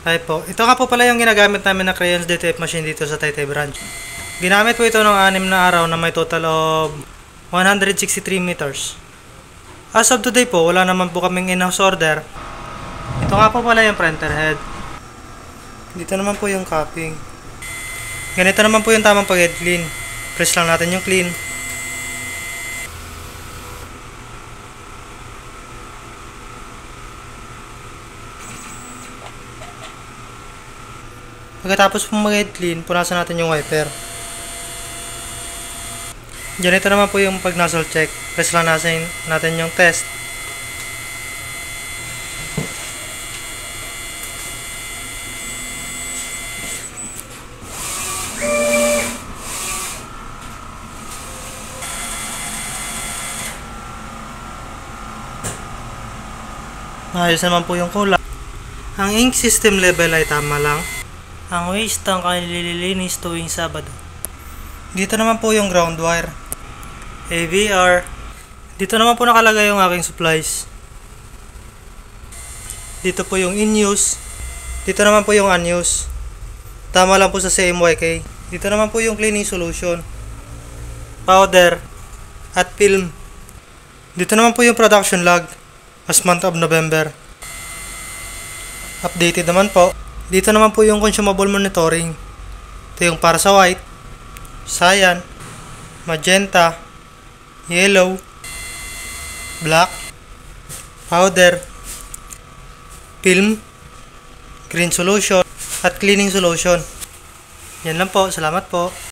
Ay po. Ito nga po pala yung ginagamit namin na crayons DTF machine dito sa Taytay branch. Ginamit po ito ng 6 na araw na may total of 163 meters. As of today po, wala naman po kaming in-house order. Ito nga po pala yung printer head. Dito naman po yung cupping. Ganito naman po yung tamang pag-head clean. Press lang natin yung clean. Pagkatapos po mag-head clean, punasan natin yung wiper. Ganito naman po yung pag-nozzle check. Press lang natin yung test. Ayos naman po yung kulay. Ang ink system level ay tama lang. Ang waste tank ay nililinis tuwing Sabado. Dito naman po yung ground wire. AVR. Dito naman po nakalagay yung aking supplies. Dito po yung in use. Dito naman po yung unused. Tama lang po sa CMYK. Dito naman po yung cleaning solution, powder, at film. Dito naman po yung production log as month of November. Updated naman po. Dito naman po yung consumable monitoring. Ito yung para sa white, cyan, magenta, yellow, black, powder, film, green solution, at cleaning solution. Yan lang po. Salamat po.